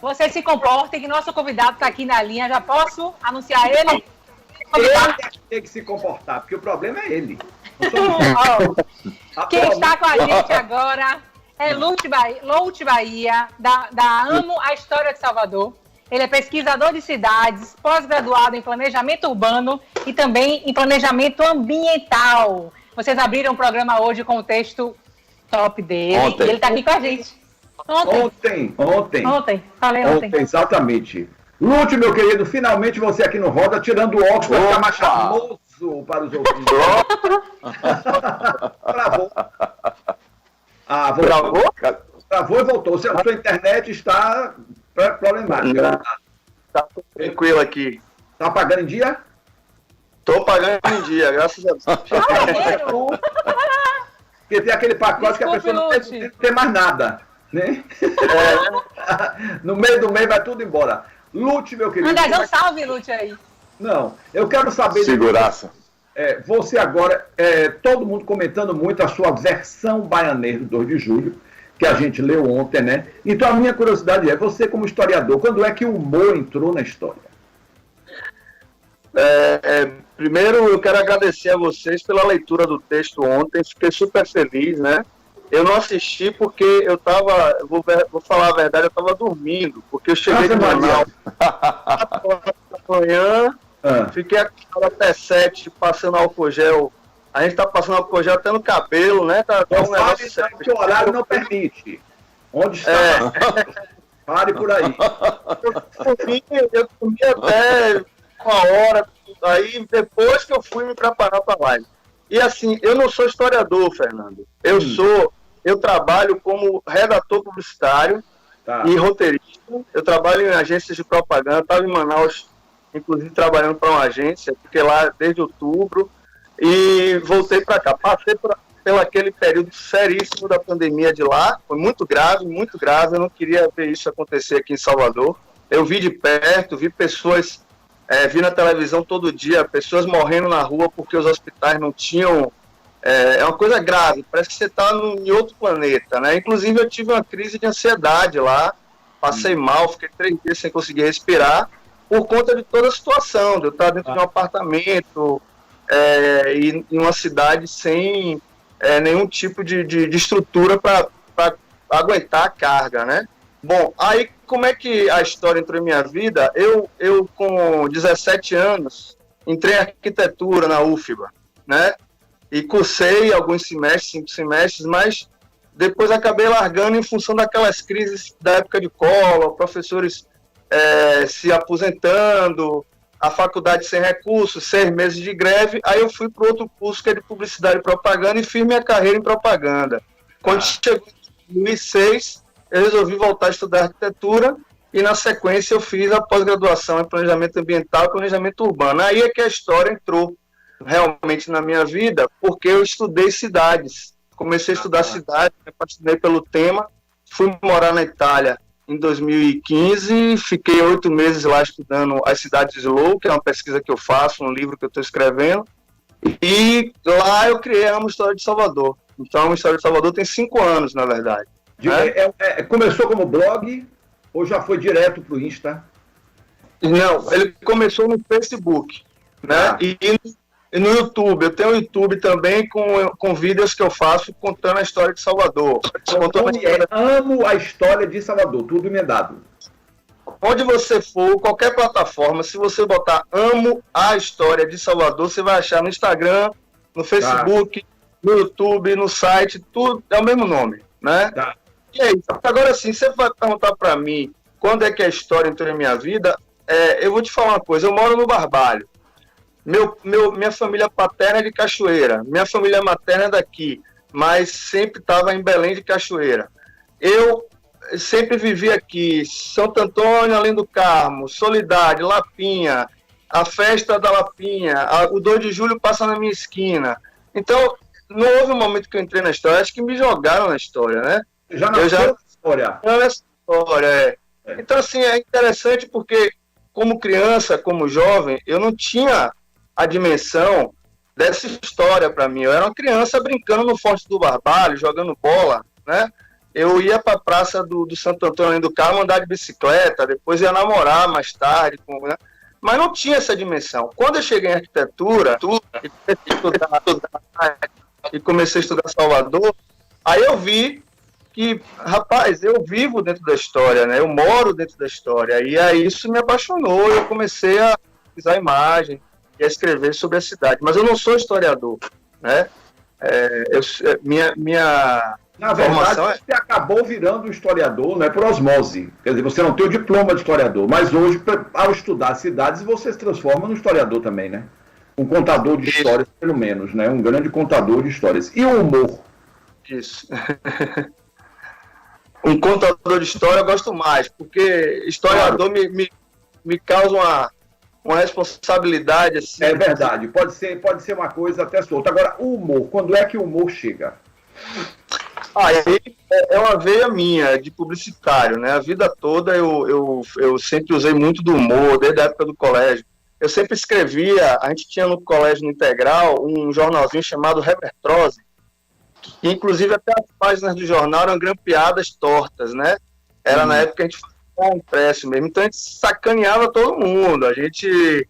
Você se comporta, que nosso convidado está aqui na linha. Já posso anunciar ele? Ele tem que se comportar, porque o problema é ele. Quem está com a gente agora é Lute Bahia, da Amo a História de Salvador. Ele é pesquisador de cidades, pós-graduado em planejamento urbano e também em planejamento ambiental. Vocês abriram o programa hoje com o texto top dele. Ontem. E ele está aqui com a gente. Ontem. Falei ontem. Exatamente. Lute, meu querido, finalmente você aqui no Roda, tirando o óculos para ficar mais charmoso para os ouvintes. Travou. Voltou. Travou e voltou. Sua internet está problemática. Tá tranquilo aqui. Tá pagando em dia? Tô pagando em dia, graças a Deus. Porque tem aquele pacote que a pessoa não tem mais nada, né? No meio do mês vai tudo embora. Lute, meu querido. Andazão, salve, Lute aí. Não, eu quero saber... Seguraça. Você agora, todo mundo comentando muito a sua versão baianeira do 2 de julho, que a gente leu ontem, né? Então a minha curiosidade você como historiador, quando é que o humor entrou na história? Primeiro eu quero agradecer a vocês pela leitura do texto ontem, fiquei super feliz, né? Eu não assisti porque eu tava, vou falar a verdade, eu tava dormindo, porque eu cheguei de Manaus da manhã, fiquei até 7 passando álcool gel. A gente tá passando álcool gel até no cabelo, né? Tá um negócio sério. Que o horário não permite. Onde está? Pare por aí. Eu comi até 1 hora, aí depois que eu fui me preparar para a live. E assim, eu não sou historiador, Fernando. Eu trabalho como redator publicitário e roteirista. Eu trabalho em agências de propaganda, estava em Manaus, inclusive trabalhando para uma agência, fiquei lá desde outubro e voltei para cá. Passei pelo aquele período seríssimo da pandemia de lá, foi muito grave, eu não queria ver isso acontecer aqui em Salvador. Eu vi de perto, vi pessoas, vi na televisão todo dia, pessoas morrendo na rua porque os hospitais não tinham... É uma coisa grave, parece que você está em outro planeta, né? Inclusive eu tive uma crise de ansiedade lá, passei mal, fiquei 3 dias sem conseguir respirar, por conta de toda a situação, de eu estar dentro de um apartamento e em uma cidade sem nenhum tipo de estrutura para aguentar a carga, né? Bom, aí como é que a história entrou em minha vida? Eu com 17 anos, entrei em arquitetura na UFBA, né? E cursei alguns semestres, 5 semestres, mas depois acabei largando em função daquelas crises da época de Collor, professores se aposentando, a faculdade sem recursos, 6 meses de greve. Aí eu fui para outro curso que é de publicidade e propaganda e fiz minha carreira em propaganda. Quando chegou em 2006, eu resolvi voltar a estudar arquitetura e na sequência eu fiz a pós-graduação em planejamento ambiental e planejamento urbano. Aí é que a história entrou realmente na minha vida, porque eu estudei cidades. Comecei a estudar cidades, me apaixonei pelo tema, fui morar na Itália em 2015, fiquei 8 meses lá estudando as cidades slow, que é uma pesquisa que eu faço, um livro que eu estou escrevendo, e lá eu criei a Amo História de Salvador. Então a Amo História de Salvador tem 5 anos, na verdade. Começou como blog ou já foi direto para o Insta? Não, ele começou no Facebook, né? E no YouTube, eu tenho um YouTube também com vídeos que eu faço contando a história de Salvador. Amo a História de Salvador, tudo emendado. Onde você for, qualquer plataforma, se você botar Amo a História de Salvador, você vai achar no Instagram, no Facebook, no YouTube, no site, tudo é o mesmo nome, né? E aí, agora sim, você vai perguntar para mim quando é que a história entrou na minha vida, eu vou te falar uma coisa, eu moro no Barbalho. Minha família paterna é de Cachoeira, minha família materna é daqui, mas sempre estava em Belém de Cachoeira. Eu sempre vivi aqui, Santo Antônio, Além do Carmo, Soledade, Lapinha, a festa da Lapinha, o 2 de julho passa na minha esquina. Então, não houve um momento que eu entrei na história, acho que me jogaram na história, né? Na história. Então, assim, é interessante porque, como criança, como jovem, eu não tinha a dimensão dessa história para mim. Eu era uma criança brincando no Forte do Barbalho, jogando bola, né? eu ia para a praça do Santo Antônio do Carmo andar de bicicleta, depois ia namorar mais tarde, né? Mas não tinha essa dimensão. Quando eu cheguei em arquitetura e comecei a estudar Salvador, aí eu vi que, rapaz, eu vivo dentro da história, né? Eu moro dentro da história. E aí isso me apaixonou. Eu comecei a pesquisar imagem e a escrever sobre a cidade. Mas eu não sou historiador, né? Na verdade, você acabou virando um historiador, né, por osmose. Quer dizer, você não tem o diploma de historiador, mas hoje, ao estudar cidades, você se transforma num historiador também, né? Um contador de histórias, pelo menos, né? Um grande contador de histórias. E o humor? Isso. Um contador de história eu gosto mais, porque historiador me causa uma responsabilidade. Assim, é verdade, pode ser uma coisa até solta. Agora, o humor, quando é que o humor chega? É uma veia minha, de publicitário, né? A vida toda eu sempre usei muito do humor, desde a época do colégio. Eu sempre escrevia, a gente tinha no colégio no Integral um jornalzinho chamado Repertrose, que inclusive até as páginas do jornal eram grampeadas tortas, né? Era na época que a gente fazia impresso mesmo, então a gente sacaneava todo mundo, a gente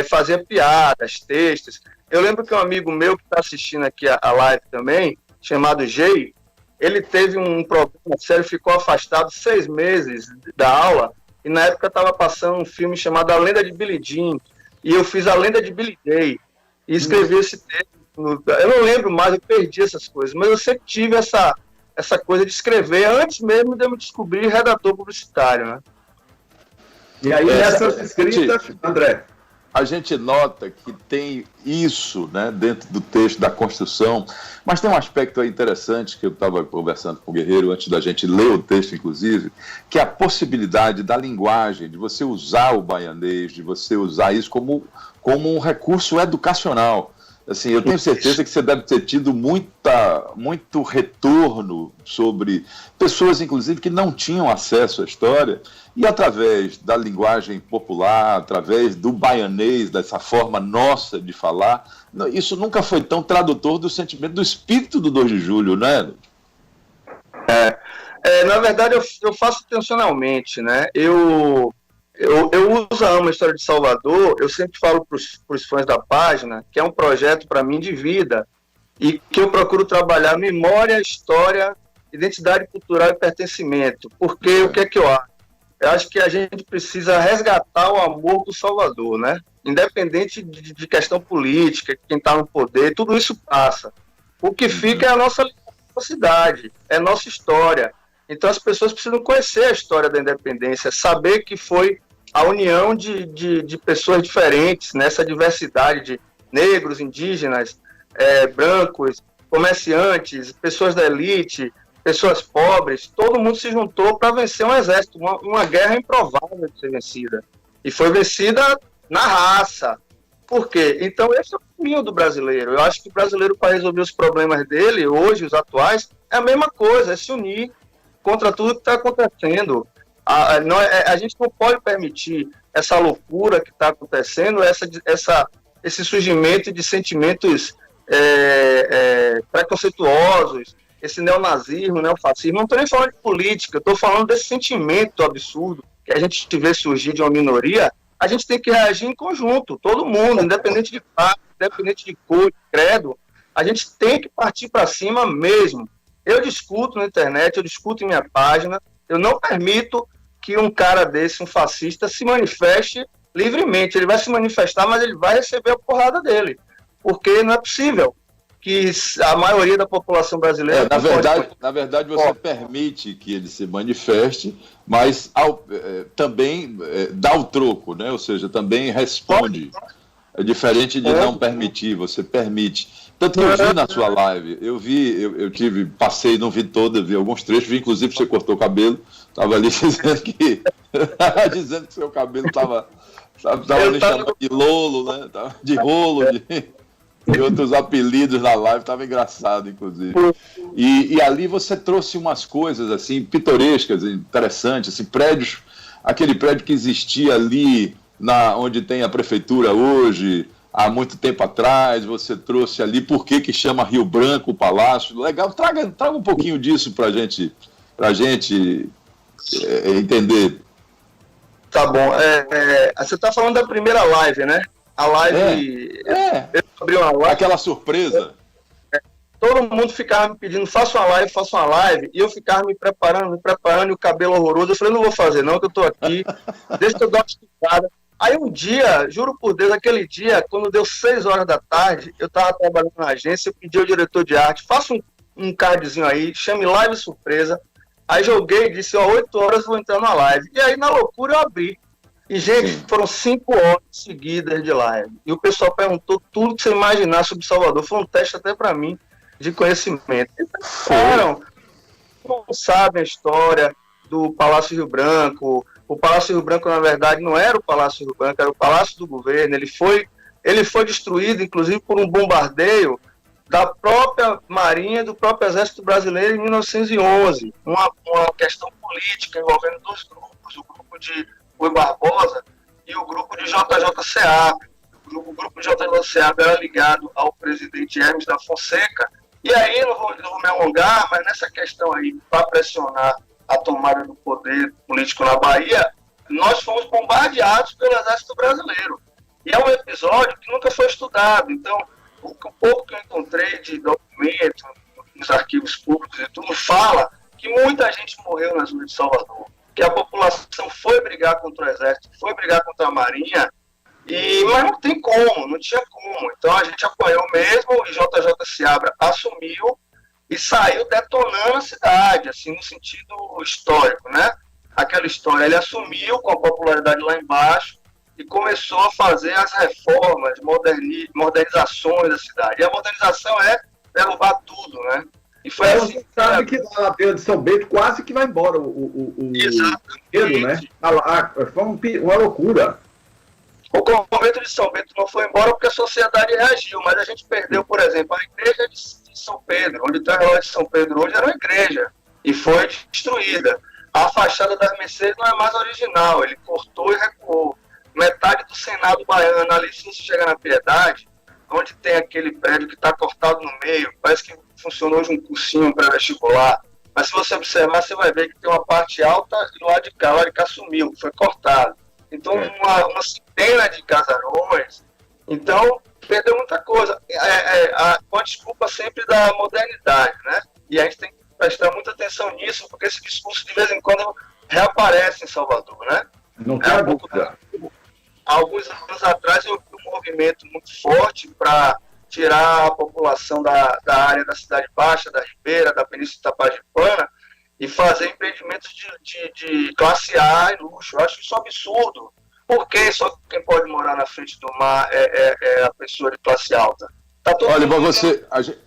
fazia piadas, textos. Eu lembro que um amigo meu que está assistindo aqui a live também, chamado Jay, ele teve um problema sério, ficou afastado 6 meses da aula, e na época estava passando um filme chamado A Lenda de Billie Jean, e eu fiz A Lenda de Billie Day, e escrevi esse texto. Eu não lembro mais, eu perdi essas coisas, mas eu sempre tive essa coisa de escrever, antes mesmo de eu me descobrir redator publicitário, né? E aí, nessas escritas, André? A gente nota que tem isso, né, dentro do texto, da construção, mas tem um aspecto interessante que eu estava conversando com o Guerreiro antes da gente ler o texto, inclusive, que é a possibilidade da linguagem, de você usar o baianês, de você usar isso como um recurso educacional. Assim, eu tenho certeza que você deve ter tido muito retorno sobre pessoas, inclusive, que não tinham acesso à história, e através da linguagem popular, através do baianês, dessa forma nossa de falar, isso nunca foi tão tradutor do sentimento, do espírito do 2 de julho, né? Na verdade, eu faço intencionalmente, né? Eu amo a história de Salvador, eu sempre falo para os fãs da página que é um projeto para mim de vida e que eu procuro trabalhar memória, história, identidade cultural e pertencimento. Porque o que é que eu acho? Eu acho que a gente precisa resgatar o amor do Salvador, né? Independente de questão política, quem está no poder, tudo isso passa. O que fica é a nossa cidade, é a nossa história. Então as pessoas precisam conhecer a história da independência, saber que foi a união de pessoas diferentes, nessa diversidade de negros, indígenas, brancos, comerciantes, pessoas da elite, pessoas pobres, todo mundo se juntou para vencer um exército, uma guerra improvável de ser vencida. E foi vencida na raça. Por quê? Então esse é o caminho do brasileiro. Eu acho que o brasileiro, para resolver os problemas dele, hoje, os atuais, é a mesma coisa, é se unir contra tudo que está acontecendo. A gente não pode permitir essa loucura que está acontecendo, esse surgimento de sentimentos preconceituosos, esse neonazismo, neofascismo. Não estou nem falando de política, estou falando desse sentimento absurdo que a gente vê surgir de uma minoria. A gente tem que reagir em conjunto, todo mundo, independente de classe, independente de cor, de credo, a gente tem que partir para cima mesmo. Eu discuto na internet, eu discuto em minha página, eu não permito que um cara desse, um fascista, se manifeste livremente. Ele vai se manifestar, mas ele vai receber a porrada dele, porque não é possível que a maioria da população brasileira... Na verdade, você permite que ele se manifeste, mas também dá o troco, né? Ou seja, também responde. É diferente de não permitir, você permite. Tanto que eu vi na sua live, passei, não vi toda, vi alguns trechos, vi inclusive você cortou o cabelo, estava ali dizendo que seu cabelo estava ali chamando de Lolo, né? De rolo, de outros apelidos na live, estava engraçado, inclusive. E ali você trouxe umas coisas assim, pitorescas, interessantes, assim, prédios, aquele prédio que existia ali, onde tem a prefeitura hoje, há muito tempo atrás, você trouxe ali por que chama Rio Branco o Palácio. Legal, traga um pouquinho disso para a gente para a gente entender. Tá bom. Você está falando da primeira live, né? A live... Eu abri uma live... Aquela surpresa. Todo mundo ficava me pedindo, faça uma live, e eu ficava me preparando, e o cabelo horroroso. Eu falei, não vou fazer não, que eu tô aqui, deixa eu dar uma estudada. Aí um dia, juro por Deus, aquele dia, quando deu 6 horas da tarde, eu tava trabalhando na agência, eu pedi ao diretor de arte, faça um cardzinho aí, chame live surpresa. Aí joguei e disse, 8 horas eu vou entrar na live. E aí, na loucura, eu abri. E, gente, foram 5 horas seguidas de live. E o pessoal perguntou tudo que você imaginar sobre Salvador. Foi um teste até para mim de conhecimento. Não sabem a história do Palácio Rio Branco. O Palácio Rio Branco, na verdade, não era o Palácio Rio Branco, era o Palácio do Governo. Ele foi destruído, inclusive, por um bombardeio da própria Marinha, do próprio Exército Brasileiro em 1911. Uma questão política envolvendo 2 grupos, o grupo de Rui Barbosa e o grupo de JJ Seabra. O grupo de JJ Seabra era ligado ao presidente Hermes da Fonseca. E aí, não vou me alongar, mas nessa questão aí, para pressionar a tomada do poder político na Bahia, nós fomos bombardeados pelo Exército Brasileiro. E é um episódio que nunca foi estudado. Então, o pouco que eu encontrei de documento nos arquivos públicos e tudo fala que muita gente morreu nas ruas de Salvador, que a população foi brigar contra o Exército, foi brigar contra a Marinha, mas não tem como, não tinha como. Então a gente apoiou mesmo, e JJ Seabra assumiu e saiu detonando a cidade, assim, no sentido histórico, né? Aquela história, ele assumiu com a popularidade lá embaixo e começou a fazer as reformas, modernizações da cidade. E a modernização é derrubar tudo, né? E foi assim. Você sabe que na Feira de São Bento quase que vai embora o dinheiro, né? Foi uma loucura. O convento de São Bento não foi embora porque a sociedade reagiu, mas a gente perdeu, por exemplo, a igreja de São Pedro, onde está a relógio de São Pedro hoje, era uma igreja, e foi destruída. A fachada das Mercedes não é mais original, ele cortou e recuou. Metade do Senado baiano, ali se você chegar na Piedade, onde tem aquele prédio que está cortado no meio, parece que funcionou de um cursinho pré-vestibular, mas se você observar, você vai ver que tem uma parte alta e o lado de cá sumiu, foi cortado. Então, uma centena de casarões. Então, perdeu muita coisa. Com a desculpa sempre da modernidade, né? E a gente tem que prestar muita atenção nisso, porque esse discurso, de vez em quando, reaparece em Salvador, né? Não tem dúvida. Há alguns anos atrás, eu vi um movimento muito forte para tirar a população da área da Cidade Baixa, da Ribeira, da Península Itapajipana, e fazer empreendimentos de classe A e luxo. Eu acho isso um absurdo. Por que só quem pode morar na frente do mar é a pessoa de classe alta? Olha, mas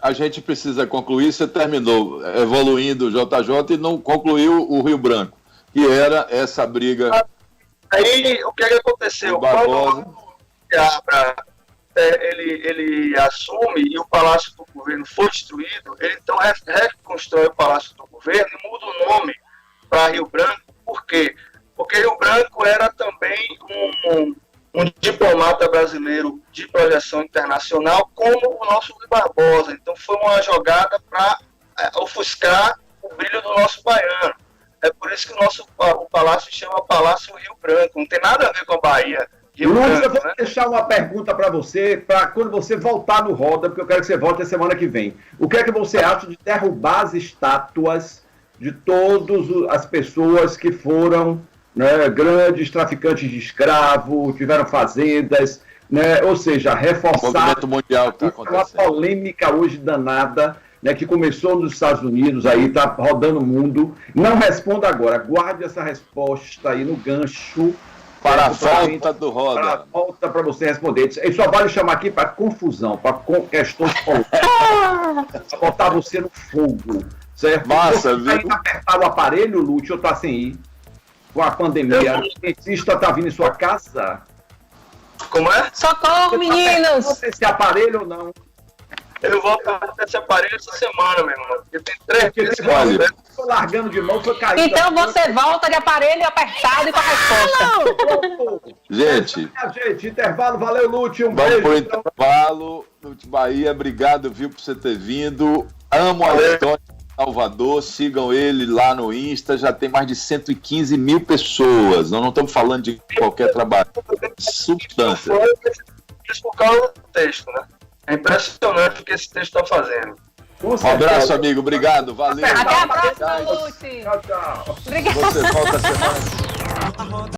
a gente precisa concluir. Você terminou evoluindo o JJ e não concluiu o Rio Branco, que era essa briga. Aí, o que aconteceu? Quando ele assume e o Palácio do Governo foi destruído, ele então reconstrói o Palácio do Governo e muda o nome para Rio Branco. Por quê? Porque Rio Branco era também um diplomata brasileiro de projeção internacional, como o nosso Rui Barbosa. Então foi uma jogada para ofuscar o brilho do nosso baiano. É por isso que o palácio se chama Palácio Rio Branco. Não tem nada a ver com a Bahia. Lúcio, eu vou deixar uma pergunta para você, para quando você voltar no Roda, porque eu quero que você volte a semana que vem. O que é que você acha de derrubar as estátuas de todas as pessoas que foram, né, grandes traficantes de escravos, tiveram fazendas, né, ou seja, reforçar... O movimento mundial que está acontecendo. Uma polêmica hoje danada, né, que começou nos Estados Unidos, aí está rodando o mundo. Não responda agora, guarde essa resposta aí no gancho... Para a volta do Roda. Para a volta para você responder. Isso só vale chamar aqui para confusão, para questões políticas. Para botar você no fogo. Certo? Massa, você ainda apertar o aparelho, Lúcio, ou está sem ir? Com a pandemia. O dentista está vindo em sua casa? Como é? Socorro, meninos! Você esse aparelho ou não? Eu vou apertar esse aparelho essa semana, meu irmão. Porque tem 3 dias. Estou largando de mão, foi caindo. Então você volta de aparelho apertado e com a resposta. Gente, intervalo, valeu, Lúcio, um beijo. Vamos pro intervalo, Lúcio Bahia, obrigado, viu, por você ter vindo. Amo a história Salvador, sigam ele lá no Insta, já tem mais de 115 mil pessoas. Nós não estamos falando de qualquer trabalho. Substância. Isso por causa do texto, né? É impressionante o que esse texto está fazendo. Um abraço, amigo. Obrigado. Valeu. Até a próxima, Lute. Tchau, tchau. Obrigada. Você volta semana.